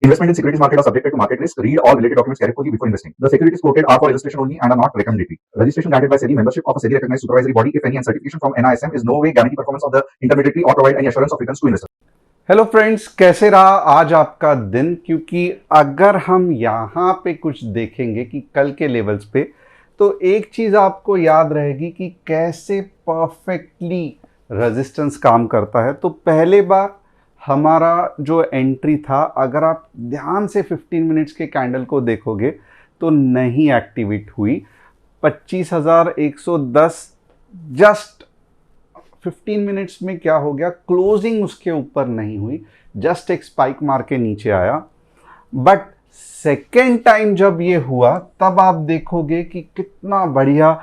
Investment in securities market are subjected to market risk. Read all related documents carefully before investing. The securities quoted are for illustration only and are not recommendatory. Registration granted by SEBI. Membership of a SEBI recognized supervisory body, if any, and certification from NISM is no way guarantee performance of the intermediary or provide any assurance of returns to investors. Hello friends, कैसे रहा आज आपका दिन? क्योंकि अगर हम यहाँ पे कुछ देखेंगे कि कल के लेवल्स पे, तो एक चीज़ आपको याद रहेगी कि कैसे परफेक्टली रेजिस्टेंस काम करता है। तो पहले बार हमारा जो एंट्री था, अगर आप ध्यान से 15 मिनट्स के कैंडल को देखोगे तो नहीं एक्टिवेट हुई। 25,110 जस्ट 15 मिनट्स में क्या हो गया, क्लोजिंग उसके ऊपर नहीं हुई, जस्ट एक स्पाइक मार के नीचे आया। बट सेकेंड टाइम जब ये हुआ तब आप देखोगे कि कितना बढ़िया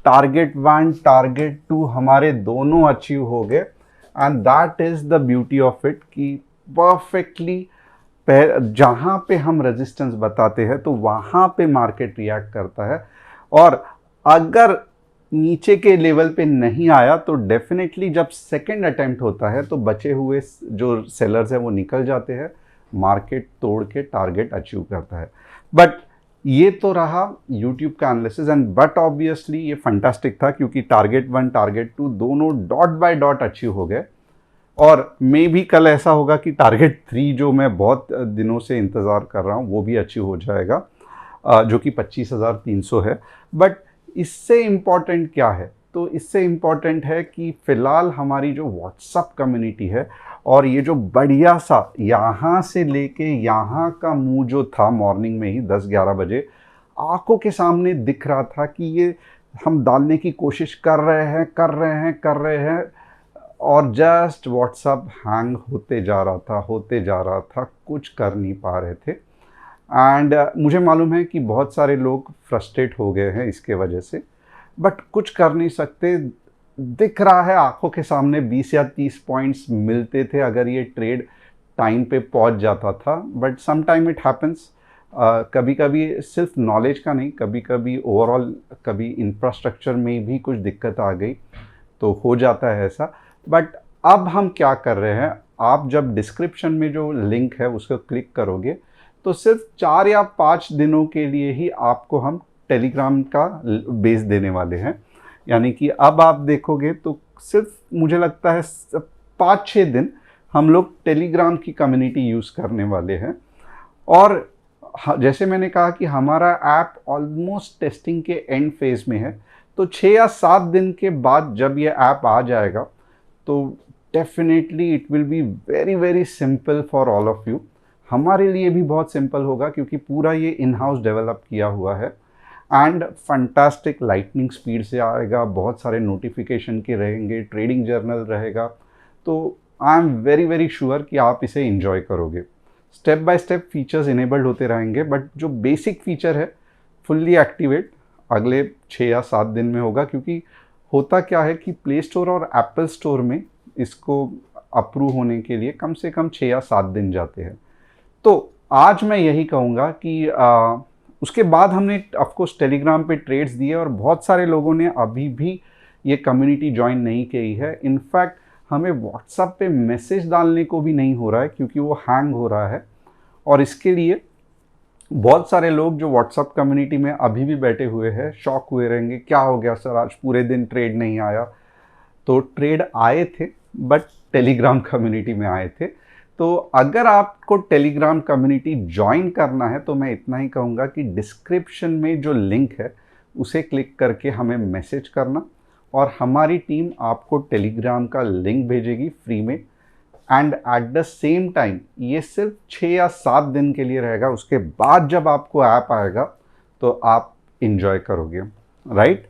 टारगेट 1 टारगेट 2 हमारे दोनों अचीव हो गए। And that is the beauty of it कि परफेक्टली जहाँ पे हम रेजिस्टेंस बताते हैं तो वहाँ पे मार्केट रिएक्ट करता है। और अगर नीचे के लेवल पे नहीं आया तो डेफिनेटली जब सेकंड अटेम्प्ट होता है तो बचे हुए जो सेलर्स हैं वो निकल जाते हैं, मार्केट तोड़ के टारगेट अचीव करता है। बट ये तो रहा यूट्यूब का एनालिसिस एंड बट ऑब्वियसली ये फंटास्टिक था क्योंकि टारगेट 1 टारगेट 2 दोनों डॉट बाय डॉट अचीव हो गए। और मे भी कल ऐसा होगा कि टारगेट 3 जो मैं बहुत दिनों से इंतज़ार कर रहा हूँ वो भी अचीव हो जाएगा, जो कि 25,300 है। बट इससे इम्पॉर्टेंट क्या है? तो इससे इम्पॉर्टेंट है कि फ़िलहाल हमारी जो व्हाट्सअप कम्युनिटी है और ये जो बढ़िया सा यहाँ से लेके यहाँ का मूव जो था मॉर्निंग में ही 10-11 बजे आंखों के सामने दिख रहा था कि ये हम डालने की कोशिश कर रहे हैं और जस्ट व्हाट्सअप हैंग होते जा रहा था, कुछ कर नहीं पा रहे थे। एंड मुझे मालूम है कि बहुत सारे लोग फ्रस्ट्रेट हो गए हैं इसके वजह से, बट कुछ कर नहीं सकते। दिख रहा है आंखों के सामने 20 या 30 पॉइंट्स मिलते थे अगर ये ट्रेड टाइम पे पहुंच जाता था। But some time it happens, कभी कभी सिर्फ नॉलेज का नहीं, कभी कभी ओवरऑल कभी इंफ्रास्ट्रक्चर में भी कुछ दिक्कत आ गई तो हो जाता है ऐसा। बट अब हम क्या कर रहे हैं, आप जब डिस्क्रिप्शन में जो लिंक है उसको क्लिक करोगे तो सिर्फ 4 या 5 दिनों के लिए ही आपको हम टेलीग्राम का बेस देने वाले हैं। यानी कि अब आप देखोगे तो सिर्फ मुझे लगता है 5-6 दिन हम लोग टेलीग्राम की कम्युनिटी यूज़ करने वाले हैं। और जैसे मैंने कहा कि हमारा ऐप ऑलमोस्ट टेस्टिंग के एंड फेज में है, तो 6 या 7 दिन के बाद जब ये ऐप आ जाएगा तो definitely it will be very very simple for all of you. हमारे लिए भी बहुत सिंपल होगा क्योंकि पूरा ये इन हाउस डेवलप किया हुआ है एंड फंटास्टिक लाइटनिंग स्पीड से आएगा, बहुत सारे नोटिफिकेशन के रहेंगे, ट्रेडिंग जर्नल रहेगा। तो I am very very sure कि आप इसे एंजॉय करोगे। Step by step features enabled होते रहेंगे, बट जो बेसिक फीचर है फुल्ली एक्टिवेट अगले 6 या 7 दिन में होगा। क्योंकि होता क्या है कि प्ले स्टोर और एप्पल स्टोर में इसको अप्रूव होने के लिए कम से कम 6 या 7 दिन जाते हैं। तो आज मैं यही कहूँगा कि उसके बाद हमने ऑफकोर्स टेलीग्राम पे ट्रेड्स दिए और बहुत सारे लोगों ने अभी भी ये कम्युनिटी ज्वाइन नहीं की है। इनफैक्ट हमें व्हाट्सएप पे मैसेज डालने को भी नहीं हो रहा है क्योंकि वो हैंग हो रहा है। और इसके लिए बहुत सारे लोग जो व्हाट्सएप कम्युनिटी में अभी भी बैठे हुए हैं शॉक हुए रहेंगे, क्या हो गया सर, आज पूरे दिन ट्रेड नहीं आया। तो ट्रेड आए थे बट टेलीग्राम कम्युनिटी में आए थे। तो अगर आपको टेलीग्राम कम्युनिटी ज्वाइन करना है तो मैं इतना ही कहूँगा कि डिस्क्रिप्शन में जो लिंक है उसे क्लिक करके हमें मैसेज करना और हमारी टीम आपको टेलीग्राम का लिंक भेजेगी फ्री में। And at the same time ये सिर्फ 6 या 7 दिन के लिए रहेगा। उसके बाद जब आपको ऐप आएगा तो आप इंजॉय करोगे, राइट।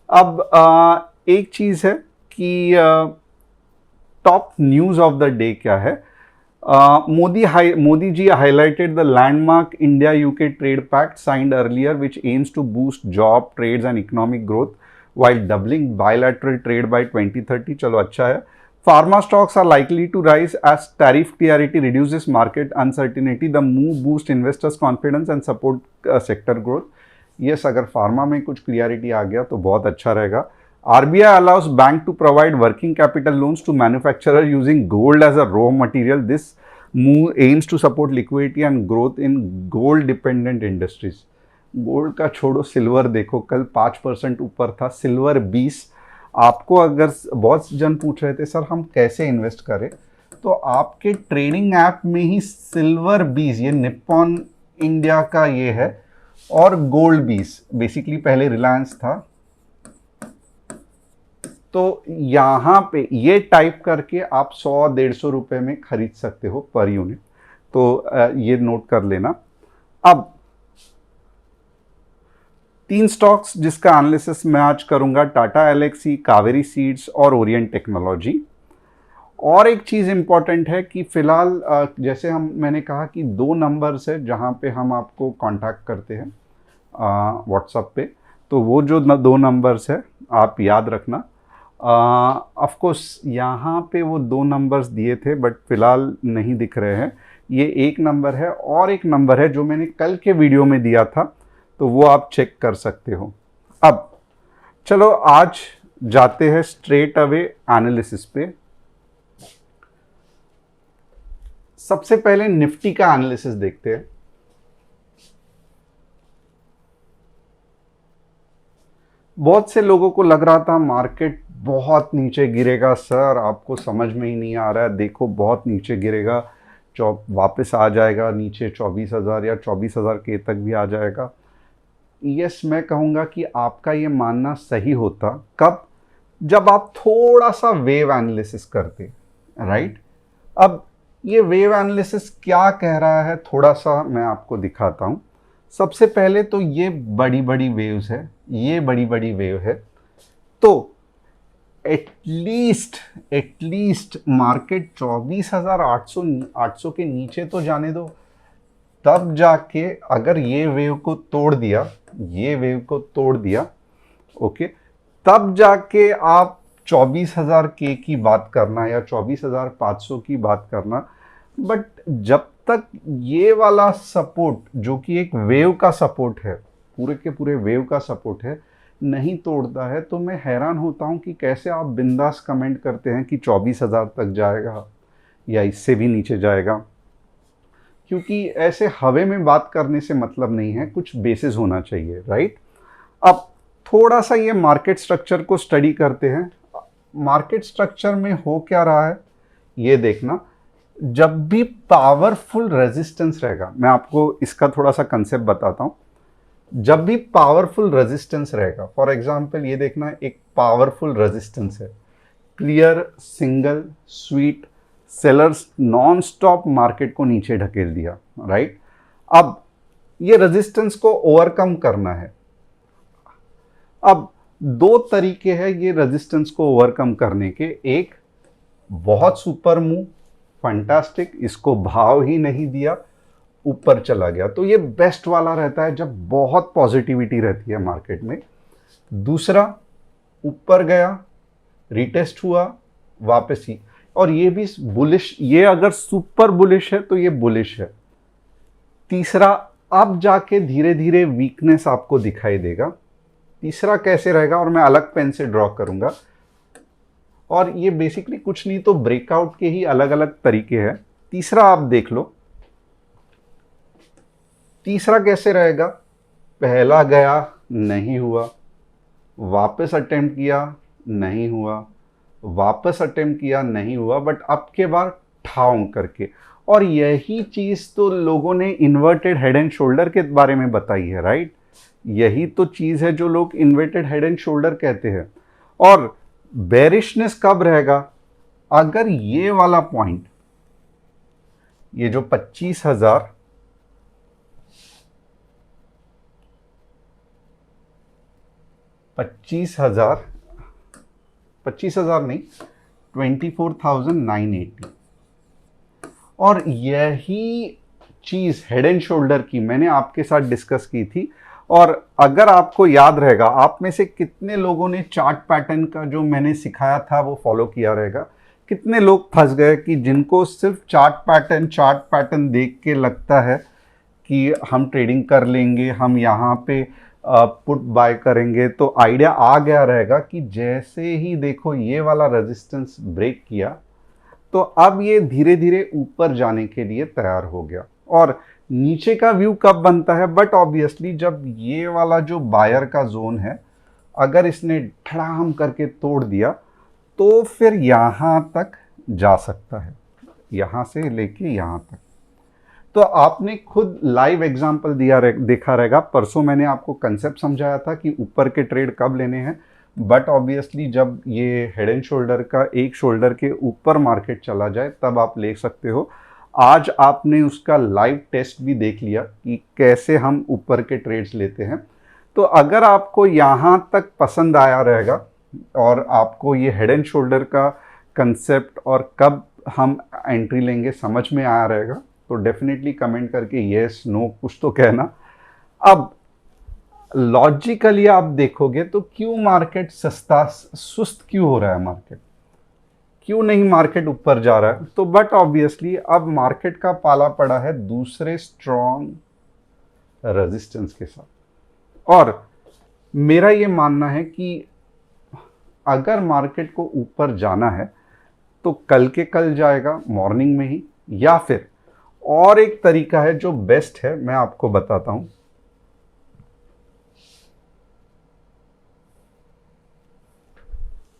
अब एक चीज़ है कि top news of the day क्या है। Modi ji highlighted the landmark India-UK trade pact signed earlier, which aims to boost job, trades and economic growth while doubling bilateral trade by 2030. चलो अच्छा है। Pharma stocks are likely to rise as tariff clarity reduces market uncertainty. The move boosts investors' confidence and support sector growth. Yes, अगर pharma में कुछ clarity आ गया तो बहुत अच्छा रहेगा। RBI allows bank to provide working capital loans to manufacturer using gold as a raw material. This move aims to support liquidity and growth in gold dependent industries. Gold का छोड़ो, silver देखो, कल 5% ऊपर था, सिल्वर 20। आपको अगर बहुत जन पूछ रहे थे सर हम कैसे इन्वेस्ट करें, तो आपके ट्रेडिंग ऐप में ही सिल्वर 20, ये निप्पॉन इंडिया का ये है, और गोल्ड 20, बेसिकली पहले रिलायंस था, तो यहाँ पे ये टाइप करके आप 100-150 रुपए में खरीद सकते हो पर यूनिट। तो ये नोट कर लेना। अब 3 स्टॉक्स जिसका एनालिसिस मैं आज करूंगा, टाटा एलेक्सी, कावेरी सीड्स और ओरिएंट टेक्नोलॉजी। और एक चीज़ इंपॉर्टेंट है कि फिलहाल जैसे मैंने कहा कि 2 नंबर्स है जहाँ पे हम आपको कांटेक्ट करते हैं व्हाट्सएप पे, तो वो जो 2 नंबर्स है आप याद रखना। ऑफ कोर्स यहाँ पे वो 2 नंबर्स दिए थे बट फिलहाल नहीं दिख रहे हैं। ये एक नंबर है और एक नंबर है जो मैंने कल के वीडियो में दिया था, तो वो आप चेक कर सकते हो। अब चलो आज जाते हैं स्ट्रेट अवे एनालिसिस पे। सबसे पहले निफ्टी का एनालिसिस देखते हैं। बहुत से लोगों को लग रहा था मार्केट बहुत नीचे गिरेगा, सर आपको समझ में ही नहीं आ रहा है, देखो बहुत नीचे गिरेगा, वापस आ जाएगा नीचे 24,000 या 24,000 के तक भी आ जाएगा। यस, मैं कहूँगा कि आपका ये मानना सही होता कब, जब आप थोड़ा सा वेव एनालिसिस करते, राइट। अब ये वेव एनालिसिस क्या कह रहा है थोड़ा सा मैं आपको दिखाता हूँ। सबसे पहले तो ये बड़ी बड़ी वेव्स है, ये बड़ी बड़ी वेव है, तो एटलीस्ट मार्केट 24,800 के नीचे तो जाने दो, तब जाके अगर ये वेव को तोड़ दिया, ये वेव को तोड़ दिया, ओके, तब जाके आप 24,000 के की बात करना या 24,500 की बात करना। बट जब तक ये वाला सपोर्ट जो कि एक वेव का सपोर्ट है, पूरे के पूरे वेव का सपोर्ट है, नहीं तोड़ता है, तो मैं हैरान होता हूँ कि कैसे आप बिंदास कमेंट करते हैं कि 24,000 तक जाएगा या इससे भी नीचे जाएगा। क्योंकि ऐसे हवे में बात करने से मतलब नहीं है, कुछ बेसिस होना चाहिए, राइट। अब थोड़ा सा ये मार्केट स्ट्रक्चर को स्टडी करते हैं। मार्केट स्ट्रक्चर में हो क्या रहा है ये देखना। जब भी पावरफुल रेजिस्टेंस रहेगा, मैं आपको इसका थोड़ा सा कंसेप्ट बताता हूँ। जब भी पावरफुल रेजिस्टेंस रहेगा, फॉर एग्जांपल ये देखना, एक पावरफुल रेजिस्टेंस है, clear single sweet sellers non stop market को नीचे ढकेल दिया, राइट। अब ये रेजिस्टेंस को ओवरकम करना है। अब 2 तरीके हैं ये रेजिस्टेंस को ओवरकम करने के। एक, बहुत सुपर मूव, फैंटास्टिक, इसको भाव ही नहीं दिया, ऊपर चला गया, तो ये बेस्ट वाला रहता है जब बहुत पॉजिटिविटी रहती है मार्केट में। दूसरा, ऊपर गया, रिटेस्ट हुआ, वापस ही, और ये भी बुलिश, ये अगर सुपर बुलिश है तो ये बुलिश है। तीसरा, अब जाके धीरे धीरे वीकनेस आपको दिखाई देगा। तीसरा कैसे रहेगा, और मैं अलग पेन से ड्रॉ करूंगा, और ये बेसिकली कुछ नहीं तो ब्रेकआउट के ही अलग अलग तरीके हैं। तीसरा आप देख लो, तीसरा कैसे रहेगा, पहला गया नहीं हुआ, वापस अटेम्प्ट किया नहीं हुआ, वापस अटेम्प्ट किया नहीं हुआ, बट अब के बाद ठाउं करके। और यही चीज़ तो लोगों ने इन्वर्टेड हेड एंड शोल्डर के बारे में बताई है, राइट। यही तो चीज़ है जो लोग इन्वर्टेड हेड एंड शोल्डर कहते हैं। और बेरिशनेस कब रहेगा, अगर ये वाला पॉइंट, ये जो 25,000 नहीं, 24,980, और यही चीज हेड एंड शोल्डर की मैंने आपके साथ डिस्कस की थी। और अगर आपको याद रहेगा, आप में से कितने लोगों ने चार्ट पैटर्न का जो मैंने सिखाया था वो फॉलो किया रहेगा। कितने लोग फंस गए कि जिनको सिर्फ चार्ट पैटर्न देख के लगता है कि हम ट्रेडिंग कर लेंगे, हम यहाँ पे पुट बाय करेंगे, तो आइडिया आ गया रहेगा कि जैसे ही देखो ये वाला रेजिस्टेंस ब्रेक किया, तो अब ये धीरे धीरे ऊपर जाने के लिए तैयार हो गया। और नीचे का व्यू कब बनता है, बट ऑब्वियसली जब ये वाला जो बायर का जोन है अगर इसने धड़ाम करके तोड़ दिया तो फिर यहाँ तक जा सकता है, यहाँ से लेके यहाँ तक। तो आपने खुद लाइव एग्जांपल देखा रहेगा, परसों मैंने आपको कंसेप्ट समझाया था कि ऊपर के ट्रेड कब लेने हैं, बट ऑब्वियसली जब ये हेड एंड शोल्डर का एक शोल्डर के ऊपर मार्केट चला जाए तब आप ले सकते हो। आज आपने उसका लाइव टेस्ट भी देख लिया कि कैसे हम ऊपर के ट्रेड्स लेते हैं। तो अगर आपको यहाँ तक पसंद आया रहेगा और आपको ये हेड एंड शोल्डर का कंसेप्ट और कब हम एंट्री लेंगे समझ में आया रहेगा, तो डेफिनेटली कमेंट करके येस नो कुछ तो कहना। अब लॉजिकली आप देखोगे तो क्यों मार्केट सुस्त क्यों हो रहा है, मार्केट क्यों नहीं मार्केट ऊपर जा रहा है, तो बट ऑब्वियसली अब मार्केट का पाला पड़ा है दूसरे स्ट्रॉन्ग रेजिस्टेंस के साथ। और मेरा ये मानना है कि अगर मार्केट को ऊपर जाना है तो कल के कल जाएगा मॉर्निंग में ही, या फिर और एक तरीका है जो बेस्ट है मैं आपको बताता हूं।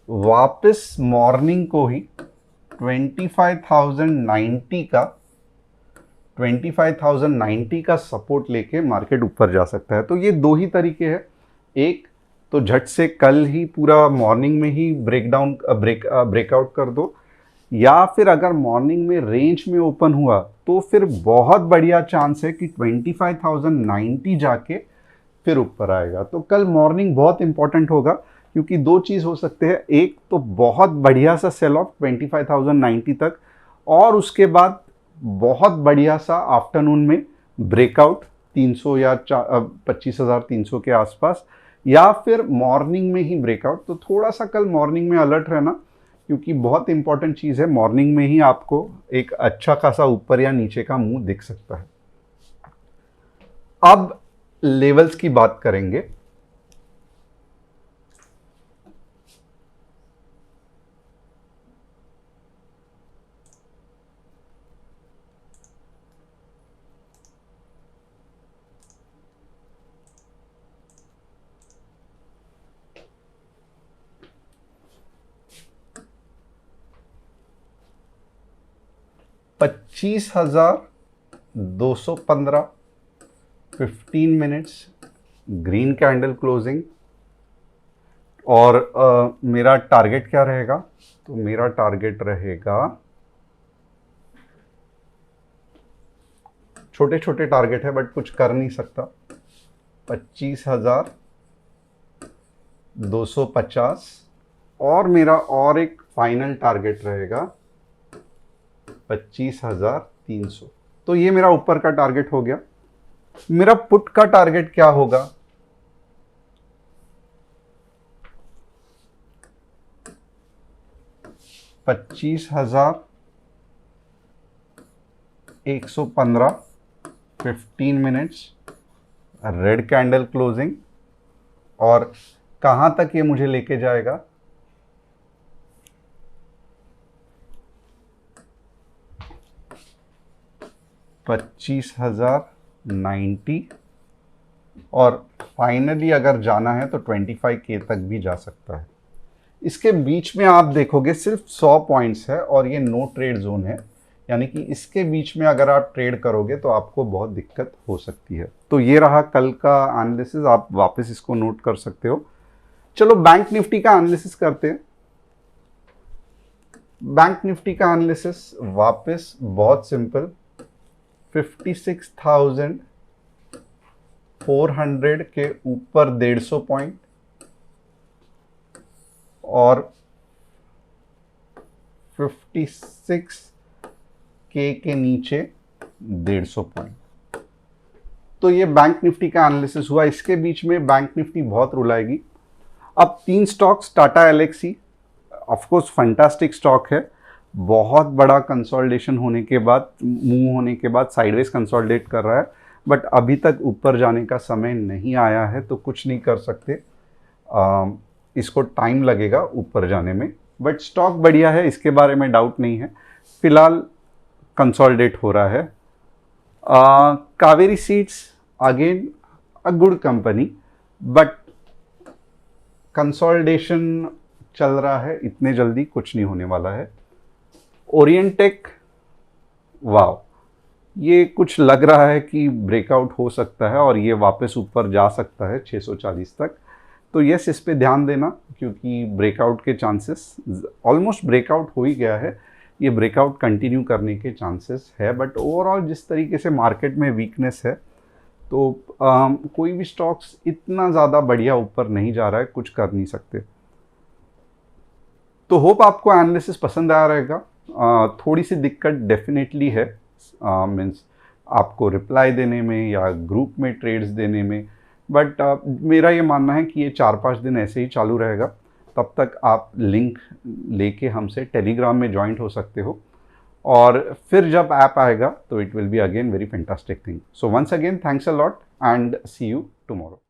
वापस मॉर्निंग को ही 25,090 का सपोर्ट लेके मार्केट ऊपर जा सकता है। तो ये दो ही तरीके हैं, एक तो झट से कल ही पूरा मॉर्निंग में ही ब्रेकआउट कर दो, या फिर अगर मॉर्निंग में रेंज में ओपन हुआ तो फिर बहुत बढ़िया चांस है कि 25,090 जाके फिर ऊपर आएगा। तो कल मॉर्निंग बहुत इंपॉर्टेंट होगा क्योंकि दो चीज़ हो सकते हैं, एक तो बहुत बढ़िया सा सेल ऑफ 25,090 तक, और उसके बाद बहुत बढ़िया सा आफ्टरनून में ब्रेकआउट 300 या 25,300 के आसपास, या फिर मॉर्निंग में ही ब्रेकआउट। तो थोड़ा सा कल मॉर्निंग में अलर्ट रहना क्योंकि बहुत इंपॉर्टेंट चीज़ है, मॉर्निंग में ही आपको एक अच्छा खासा ऊपर या नीचे का मुंह दिख सकता है। अब लेवल्स की बात करेंगे। $25,215 15 मिनट्स ग्रीन कैंडल क्लोजिंग। और मेरा टारगेट क्या रहेगा, तो मेरा टारगेट रहेगा, छोटे छोटे टारगेट है बट कुछ कर नहीं सकता, 25,250, और मेरा और एक फाइनल टारगेट रहेगा 25,300। तो ये मेरा ऊपर का टारगेट हो गया। मेरा पुट का टारगेट क्या होगा, 25,115 15 मिनट्स रेड कैंडल क्लोजिंग। और कहां तक ये मुझे लेके जाएगा, 25,090, और फाइनली अगर जाना है तो 25K तक भी जा सकता है। इसके बीच में आप देखोगे सिर्फ 100 पॉइंट्स है और ये नो ट्रेड जोन है, यानी कि इसके बीच में अगर आप ट्रेड करोगे तो आपको बहुत दिक्कत हो सकती है। तो ये रहा कल का एनालिसिस, आप वापस इसको नोट कर सकते हो। चलो बैंक निफ्टी का एनालिसिस करते हैं। बैंक निफ्टी का एनालिसिस वापस बहुत सिंपल, 56,400 के ऊपर 150 पॉइंट और 56K के नीचे 150 पॉइंट। तो ये बैंक निफ्टी का एनालिसिस हुआ। इसके बीच में बैंक निफ्टी बहुत रुलाएगी। अब 3 stocks, Tata Elxsi of course fantastic stock है, बहुत बड़ा कंसोलिडेशन होने के बाद, मूव होने के बाद साइडवेज कंसोलिडेट कर रहा है, बट अभी तक ऊपर जाने का समय नहीं आया है तो कुछ नहीं कर सकते, इसको टाइम लगेगा ऊपर जाने में। बट स्टॉक बढ़िया है, इसके बारे में डाउट नहीं है। फिलहाल कंसोलिडेट हो रहा है। Kaveri seeds again a good company, but consolidation चल रहा है, इतने जल्दी कुछ नहीं होने वाला है। ओरिएंटेक, वाव, ये कुछ लग रहा है कि ब्रेकआउट हो सकता है और ये वापस ऊपर जा सकता है 640 तक। तो यस, इस पे ध्यान देना, क्योंकि ब्रेकआउट के चांसेस, ऑलमोस्ट ब्रेकआउट हो ही गया है, ये ब्रेकआउट कंटिन्यू करने के चांसेस है। बट ओवरऑल जिस तरीके से मार्केट में वीकनेस है, तो कोई भी स्टॉक्स इतना ज़्यादा बढ़िया ऊपर नहीं जा रहा है, कुछ कर नहीं सकते। तो होप आपको एनालिसिस पसंद आया रहेगा। थोड़ी सी दिक्कत डेफिनेटली है, मीन्स आपको रिप्लाई देने में या ग्रुप में ट्रेड्स देने में, बट मेरा ये मानना है कि ये 4-5 दिन ऐसे ही चालू रहेगा। तब तक आप लिंक लेके हमसे टेलीग्राम में ज्वाइंट हो सकते हो, और फिर जब ऐप आएगा तो it will be again very fantastic thing. So once again thanks a lot and see you tomorrow.